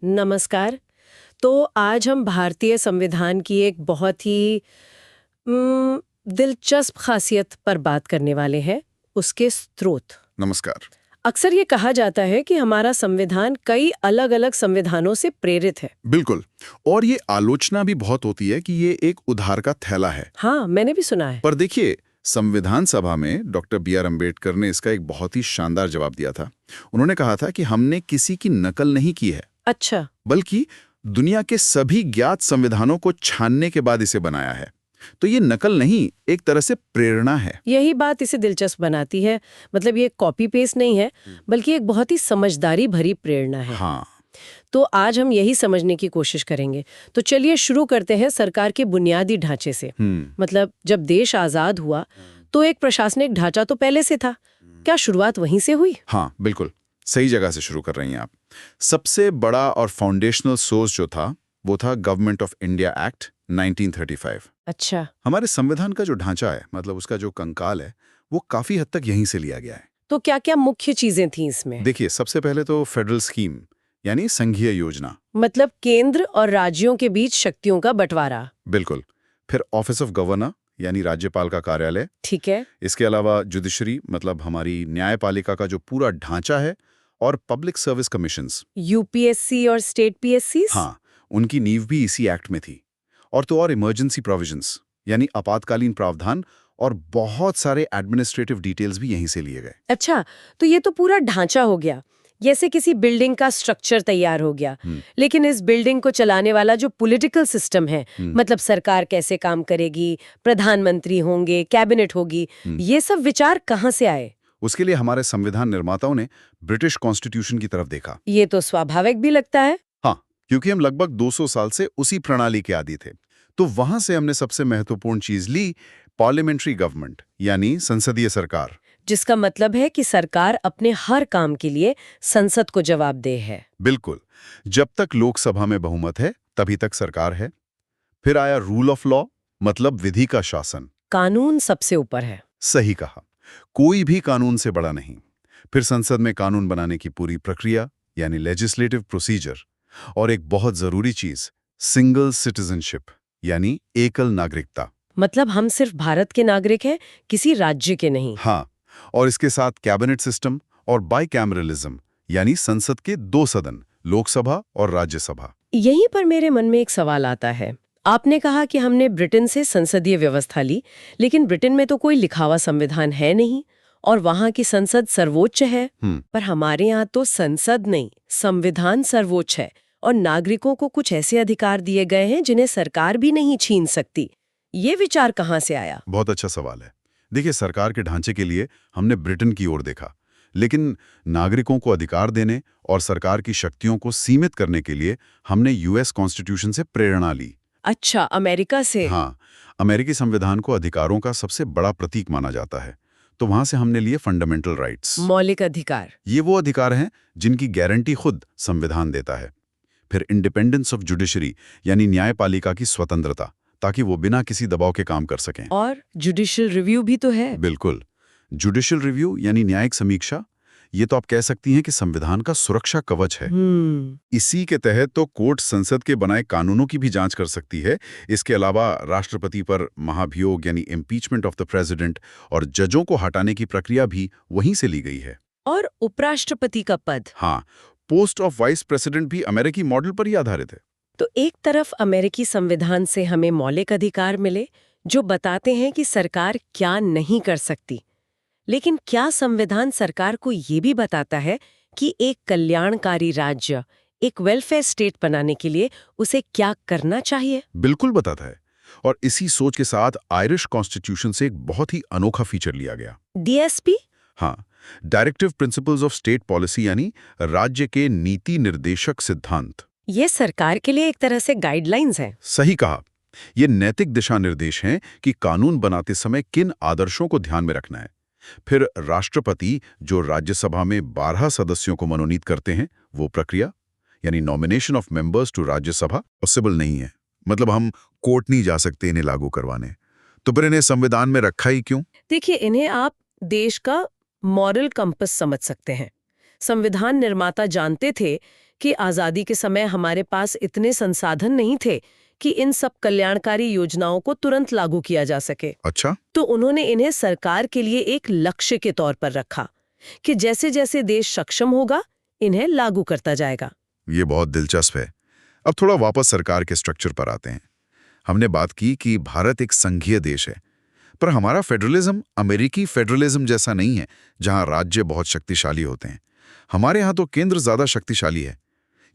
नमस्कार। तो आज हम भारतीय संविधान की एक बहुत ही दिलचस्प खासियत पर बात करने वाले हैं, उसके स्रोत। नमस्कार। अक्सर ये कहा जाता है कि हमारा संविधान कई अलग-अलग संविधानों से प्रेरित है। बिल्कुल। और ये आलोचना भी बहुत होती है कि ये एक उधार का थैला है। हाँ, मैंने भी सुना है। पर देखिए, संविधान सभा में डॉक्टर बी.आर. अम्बेडकर ने इसका एक बहुत ही शानदार जवाब दिया था। उन्होंने कहा था कि हमने किसी की नकल नहीं की है, अच्छा। बल्कि दुनिया के सभी ज्ञात संविधानों को छानने के बाद इसे बनाया है। तो ये नकल नहीं, एक तरह से प्रेरणा है। यही बात इसे दिलचस्प बनाती है। मतलब ये कॉपी पेस्ट नहीं है, बल्कि एक बहुत ही समझदारी भरी प्रेरणा है। हाँ। तो आज हम यही समझने की कोशिश करेंगे। तो चलिए शुरू करते हैं सरकार के बुनियादी ढांचे से। मतलब जब देश आजाद हुआ तो एक प्रशासनिक ढांचा तो पहले से था। क्या शुरुआत वहीं से हुई? हाँ, बिल्कुल सही जगह से शुरू कर रही हैं आप। सबसे बड़ा और फाउंडेशनल सोर्स जो था वो था गवर्नमेंट ऑफ इंडिया एक्ट 1935। अच्छा। हमारे संविधान का जो ढांचा है, मतलब उसका जो कंकाल है, वो काफी हद तक यहीं से लिया गया है। तो क्या-क्या मुख्य चीजें थी इसमें? देखिए, सबसे पहले तो फेडरल स्कीम यानी संघीय योजना। मतलब केंद्र और राज्यों के बीच शक्तियों का बंटवारा। बिल्कुल। फिर ऑफिस ऑफ गवर्नर यानी राज्यपाल का कार्यालय। ठीक है। इसके अलावा जुडिशरी मतलब हमारी न्यायपालिका का जो पूरा ढांचा है, और पब्लिक सर्विस कमीशंस। यूपीएससी और स्टेट पीएससी? हाँ, उनकी नींव भी इसी एक्ट में थी। और तो और इमरजेंसी प्रोविजंस यानी आपातकालीन प्रावधान और बहुत सारे एडमिनिस्ट्रेटिव डिटेल्स भी यहीं से लिए गए। अच्छा, तो ये तो पूरा ढांचा हो गया, जैसे किसी बिल्डिंग का स्ट्रक्चर तैयार हो गया। लेकिन इस बिल्डिंग को चलाने वाला जो पॉलिटिकल सिस्टम है, मतलब सरकार कैसे काम करेगी, प्रधानमंत्री होंगे, कैबिनेट होगी, ये सब विचार कहाँ से आए? उसके लिए हमारे संविधान निर्माताओं ने ब्रिटिश कॉन्स्टिट्यूशन की तरफ देखा। ये तो स्वाभाविक भी लगता है। हाँ, क्योंकि हम लगभग 200 साल से उसी प्रणाली के आदी थे। तो वहां से हमने सबसे महत्वपूर्ण चीज ली, पार्लियामेंट्री गवर्नमेंट यानी संसदीय सरकार। जिसका मतलब है कि सरकार अपने हर काम के लिए संसद को जवाबदेह है। बिल्कुल। जब तक लोकसभा में बहुमत है, तभी तक सरकार है। फिर आया रूल ऑफ लॉ, मतलब विधि का शासन। कानून सबसे ऊपर है। सही कहा, कोई भी कानून से बड़ा नहीं। फिर संसद में कानून बनाने की पूरी प्रक्रिया यानी लेजिस्लेटिव प्रोसीजर। और एक बहुत जरूरी चीज, सिंगल सिटीजनशिप यानी एकल नागरिकता। मतलब हम सिर्फ भारत के नागरिक हैं, किसी राज्य के नहीं। हाँ, और इसके साथ कैबिनेट सिस्टम और बाइकैमरलिज्म यानी संसद के 2 सदन, लोकसभा और राज्यसभा। यहीं पर मेरे मन में एक सवाल आता है। आपने कहा कि हमने ब्रिटेन से संसदीय व्यवस्था ली, लेकिन ब्रिटेन में तो कोई लिखा हुआ संविधान है नहीं और वहां की संसद सर्वोच्च है। पर हमारे यहाँ तो संसद नहीं, संविधान सर्वोच्च है और नागरिकों को कुछ ऐसे अधिकार दिए गए हैं जिन्हें सरकार भी नहीं छीन सकती। ये विचार कहाँ से आया? बहुत अच्छा सवाल है। देखिए, सरकार के ढांचे के लिए हमने ब्रिटेन की ओर देखा, लेकिन नागरिकों को अधिकार देने और सरकार की शक्तियों को सीमित करने के लिए हमने यूएस कॉन्स्टिट्यूशन से प्रेरणा ली। अच्छा, अमेरिका से? हाँ, अमेरिकी संविधान को अधिकारों का सबसे बड़ा प्रतीक माना जाता है, तो वहां से हमने लिए फंडामेंटल राइट्स, मौलिक अधिकार। ये वो अधिकार हैं जिनकी गारंटी खुद संविधान देता है। फिर इंडिपेंडेंस ऑफ जुडिशरी यानी न्यायपालिका की स्वतंत्रता, ताकि वो बिना किसी दबाव के काम कर सकें। और जुडिशियल रिव्यू भी तो है। बिल्कुल। जुडिशियल रिव्यू यानी न्यायिक समीक्षा, ये तो आप कह सकती हैं कि संविधान का सुरक्षा कवच है। इसी के तहत तो कोर्ट संसद के बनाए कानूनों की भी जांच कर सकती है। इसके अलावा राष्ट्रपति पर महाभियोग यानी इम्पीचमेंट ऑफ द प्रेसिडेंट और जजों को हटाने की प्रक्रिया भी वहीं से ली गई है। और उपराष्ट्रपति का पद? हाँ, पोस्ट ऑफ वाइस प्रेसिडेंट भी अमेरिकी मॉडल पर ही आधारित है। तो एक तरफ अमेरिकी संविधान से हमें मौलिक अधिकार मिले जो बताते हैं कि सरकार क्या नहीं कर सकती, लेकिन क्या संविधान सरकार को ये भी बताता है कि एक कल्याणकारी राज्य, एक वेलफेयर स्टेट बनाने के लिए उसे क्या करना चाहिए? बिल्कुल बताता है। और इसी सोच के साथ आयरिश कॉन्स्टिट्यूशन से एक बहुत ही अनोखा फीचर लिया गया। डीएसपी? हाँ, directive principles of state policy यानी राज्य के नीति निर्देशक सिद्धांत। ये सरकार के लिए एक तरह से गाइडलाइंस हैं। सही कहा। ये नैतिक दिशा निर्देश हैं कि कानून बनाते समय किन आदर्शों को ध्यान में रखना है। फिर राष्ट्रपति जो राज्यसभा में 12 सदस्यों को मनोनीत करते हैं, वो प्रक्रिया यानी nomination of members to Rajya Sabha possible नहीं है। मतलब हम कोर्ट नहीं जा सकते इन्हें लागू करवाने। तो फिर इन्हें संविधान में रखा ही क्यों? देखिए, इन्हें आप देश का मॉरल कंपस समझ सकते हैं। संविधान निर्माता जानते थे कि आजादी के समय हमारे पास इतने संसाधन नहीं थे कि इन सब कल्याणकारी योजनाओं को तुरंत लागू किया जा सके। अच्छा। तो उन्होंने इन्हें सरकार के लिए एक लक्ष्य के तौर पर रखा कि जैसे जैसे देश सक्षम होगा इन्हें लागू करता जाएगा। ये बहुत दिलचस्प है। अब थोड़ा वापस सरकार के स्ट्रक्चर पर आते हैं। हमने बात की कि भारत एक संघीय देश है, पर हमारा फेडरलिज्म अमेरिकी फेडरलिज्म जैसा नहीं है जहां राज्य बहुत शक्तिशाली होते हैं। हमारे यहाँ तो केंद्र ज्यादा शक्तिशाली है।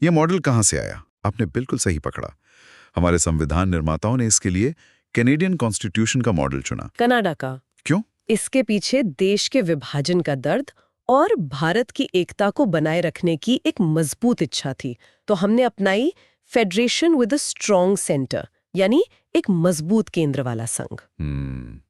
ये मॉडल कहाँ से आया? आपने बिल्कुल सही पकड़ा। हमारे संविधान निर्माताओं ने इसके लिए कैनेडियन कॉन्स्टिट्यूशन का मॉडल चुना। कनाडा का? क्यों? इसके पीछे देश के विभाजन का दर्द और भारत की एकता को बनाए रखने की एक मजबूत इच्छा थी। तो हमने अपनाई federation with a strong centre, यानी एक मजबूत केंद्र वाला संघ।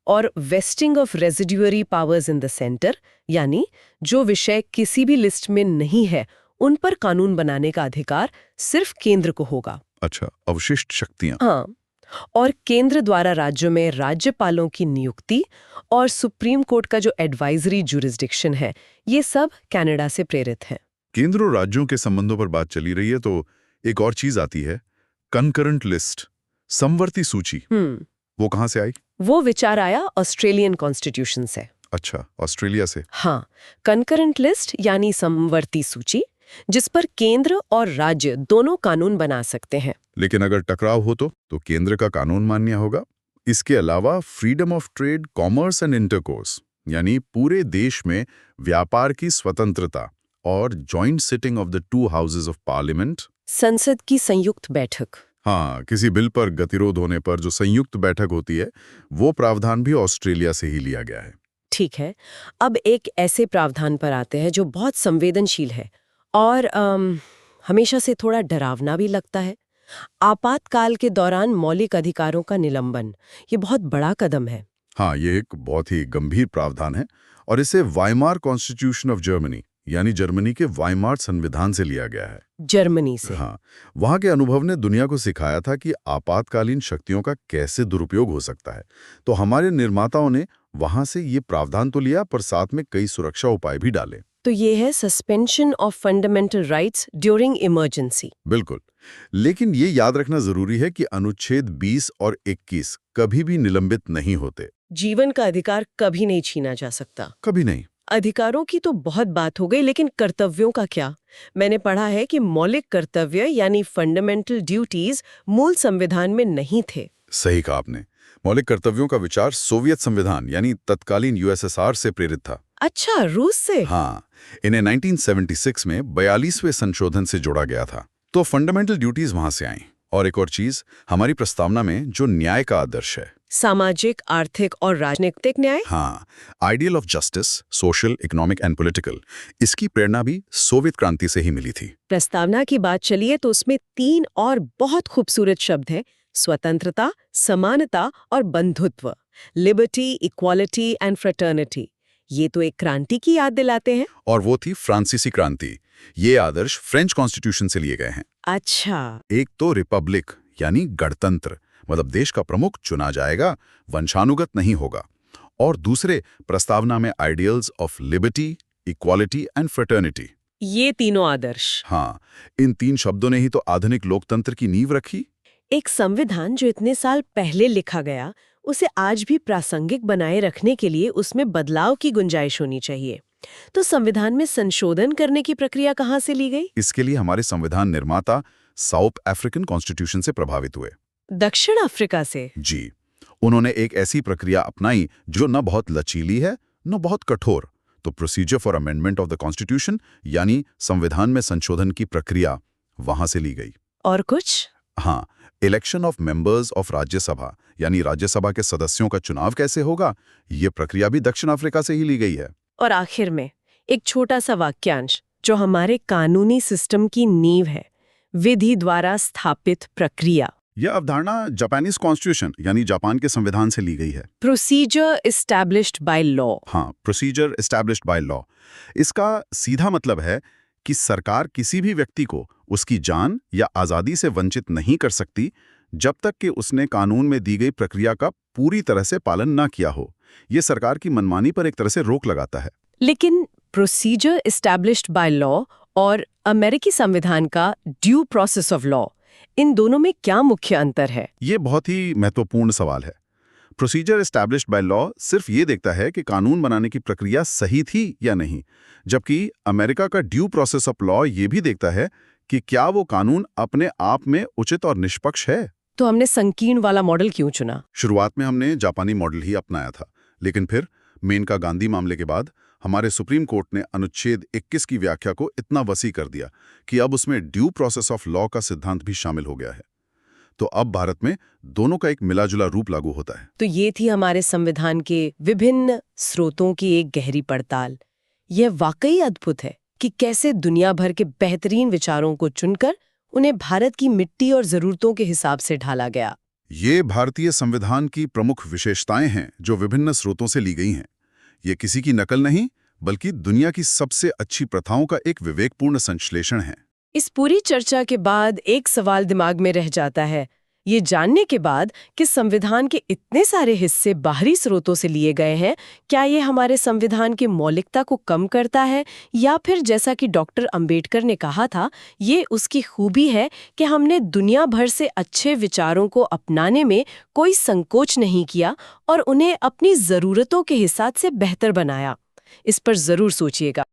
और vesting of residuary powers in the centre, यानी जो विषय किसी भी लिस्ट में नहीं है उन पर कानून बनाने का अधिकार सिर्फ केंद्र को होगा। अच्छा, अवशिष्ट शक्तियां। हाँ, और केंद्र द्वारा राज्यों में राज्यपालों की नियुक्ति और सुप्रीम कोर्ट का जो एडवाइजरी जुरिस्डिक्शन है, ये सब कनाडा से प्रेरित है। केंद्र और राज्यों के संबंधों पर बात चली रही है तो एक और चीज आती है, कंकरेंट लिस्ट, समवर्ती सूची। वो कहाँ से आई? वो विचार आया ऑस्ट्रेलियन कॉन्स्टिट्यूशन से। अच्छा, ऑस्ट्रेलिया से। हाँ, कंकरेंट लिस्ट यानी समवर्ती सूची, जिस पर केंद्र और राज्य दोनों कानून बना सकते हैं। लेकिन अगर टकराव हो तो केंद्र का कानून मान्य होगा। इसके अलावा freedom of trade, commerce and intercourse, यानी पूरे देश में व्यापार की स्वतंत्रता और joint sitting of the two houses of parliament, संसद की संयुक्त बैठक। हाँ, किसी बिल पर गतिरोध होने पर जो संयुक्त बैठक होती है, वो प्रावधान भी ऑस्ट्रेलिया से ही लिया गया है। ठीक है, अब एक ऐसे प्रावधान पर आते हैं जो बहुत संवेदनशील है और हमेशा से थोड़ा डरावना भी लगता है। आपातकाल के दौरान मौलिक अधिकारों का निलंबन, ये बहुत बड़ा कदम है। हाँ, ये एक बहुत ही गंभीर प्रावधान है और इसे वाइमार कॉन्स्टिट्यूशन ऑफ जर्मनी, यानी जर्मनी के वाइमार संविधान से लिया गया है। जर्मनी से? हाँ, वहाँ के अनुभव ने दुनिया को सिखाया था कि आपातकालीन शक्तियों का कैसे दुरुपयोग हो सकता है। तो हमारे निर्माताओं ने वहाँ से ये प्रावधान तो लिया, पर साथ में कई सुरक्षा उपाय भी डाले। तो ये है suspension of fundamental rights during emergency. बिल्कुल, लेकिन ये याद रखना जरूरी है कि अनुच्छेद 20 और 21 कभी भी निलंबित नहीं होते। जीवन का अधिकार कभी नहीं छीना जा सकता। कभी नहीं। अधिकारों की तो बहुत बात हो गई, लेकिन कर्तव्यों का क्या? मैंने पढ़ा है कि मौलिक कर्तव्य यानी फंडामेंटल ड्यूटीज मूल संविधान में नहीं थे। सही कहा आपने। मौलिक कर्तव्यों का विचार सोवियत संविधान यानी तत्कालीन यूएसएसआर से प्रेरित था। अच्छा, रूस से? हाँ, इन्हें 1976 में 42वें संशोधन से जोड़ा गया था। तो फंडामेंटल ड्यूटीज वहां से आईं। और एक और चीज, हमारी प्रस्तावना में जो न्याय का आदर्श है, सामाजिक, आर्थिक और राजनीतिक न्याय। हाँ, ideal of justice, social, economic and political, इसकी प्रेरणा भी सोवियत क्रांति से ही मिली थी। प्रस्तावना की बात चलिए तो उसमें 3 और बहुत खूबसूरत शब्द हैं: स्वतंत्रता, समानता और बंधुत्व। Liberty, equality and fraternity. ये तो एक क्रांति की याद दिलाते हैं। और वो थी फ्रांसीसी क्रांति। ये आदर्श फ्रेंच कॉन्स्टिट्यूशन से लिए गए हैं। अच्छा। एक तो रिपब्लिक यानी गणतंत्र, मतलब देश का प्रमुख चुना जाएगा, वंशानुगत नहीं होगा। और दूसरे, प्रस्तावना में ideals of liberty, equality and fraternity. ये तीनों आदर्श। हाँ, इन 3 शब्दों ने ही तो आधुनिक लोकतंत्र की नींव रखी। एक संविधान जो इतने साल पहले लिखा गया, उसे आज भी प्रासंगिक बनाए रखने के लिए उसमें बदलाव की गुंजाइश होनी चाहिए। तो संविधान में संशोधन करने की प्रक्रिया कहाँ से ली गई? इसके लिए हमारे संविधान निर्माता साउथ अफ्रीकन कॉन्स्टिट्यूशन से प्रभावित हुए। दक्षिण अफ्रीका से? जी, उन्होंने एक ऐसी प्रक्रिया अपनाई जो न बहुत लचीली है न बहुत कठोर। तो procedure for amendment of the constitution, यानी संविधान में संशोधन की प्रक्रिया, वहां से ली गई। और कुछ? हाँ, election of members of Rajya Sabha, यानी राज्यसभा के सदस्यों का चुनाव कैसे होगा, ये प्रक्रिया भी दक्षिण अफ्रीका से ही ली गई है। और आखिर में एक छोटा सा वाक्यांश जो हमारे कानूनी सिस्टम की नींव है: विधि द्वारा स्थापित प्रक्रिया। यह अवधारणा जापानीज कॉन्स्टिट्यूशन यानी जापान के संविधान से ली गई है। Procedure established by law. हाँ, प्रोसीजर एस्टैब्लिश्ड बाय लॉ। इसका सीधा मतलब है कि सरकार किसी भी व्यक्ति को उसकी जान या आज़ादी से वंचित नहीं कर सकती जब तक कि उसने कानून में दी गई प्रक्रिया का पूरी तरह से पालन ना किया हो। ये सरकार की मनमानी पर एक तरह से रोक लगाता है। लेकिन प्रोसीजर एस्टैब्लिश्ड बाय लॉ और अमेरिकी संविधान का ड्यू प्रोसेस ऑफ लॉ, इन दोनों में क्या मुख्य अंतर है? ये बहुत ही महत्वपूर्ण सवाल है। प्रोसीजर एस्टैब्लिश्ड बाय लॉ सिर्फ ये देखता है कि कानून बनाने की प्रक्रिया सही थी या नहीं, जबकि अमेरिका का ड्यू प्रोसेस ऑफ लॉ ये भी देखता है कि क्या वो कानून अपने आप में उचित और निष्पक्ष है। तो हमने संकीर्ण वाला मॉडल क्यों चुना? शुरुआत में हमने जापानी मॉडल ही अपनाया था, लेकिन फिर मेनका गांधी मामले के बाद हमारे सुप्रीम कोर्ट ने अनुच्छेद 21 की व्याख्या को इतना वसी कर दिया कि अब उसमें ड्यू प्रोसेस ऑफ लॉ का सिद्धांत भी शामिल हो गया है। तो अब भारत में दोनों का एक मिलाजुला रूप लागू होता है। तो ये थी हमारे संविधान के विभिन्न स्रोतों की एक गहरी पड़ताल। यह वाकई अद्भुत है कि कैसे दुनिया भर के बेहतरीन विचारों को चुनकर उन्हें भारत की मिट्टी और जरूरतों के हिसाब से ढाला गया। ये भारतीय संविधान की प्रमुख विशेषताएं हैं जो विभिन्न स्रोतों से ली गई हैं। ये किसी की नकल नहीं, बल्कि दुनिया की सबसे अच्छी प्रथाओं का एक विवेकपूर्ण संश्लेषण है। इस पूरी चर्चा के बाद एक सवाल दिमाग में रह जाता है, ये जानने के बाद कि संविधान के इतने सारे हिस्से बाहरी स्रोतों से लिए गए हैं, क्या ये हमारे संविधान की मौलिकता को कम करता है, या फिर जैसा कि डॉक्टर अंबेडकर ने कहा था, ये उसकी खूबी है कि हमने दुनिया भर से अच्छे विचारों को अपनाने में कोई संकोच नहीं किया और उन्हें अपनी ज़रूरतों के हिसाब से बेहतर बनाया। इस पर ज़रूर सोचिएगा।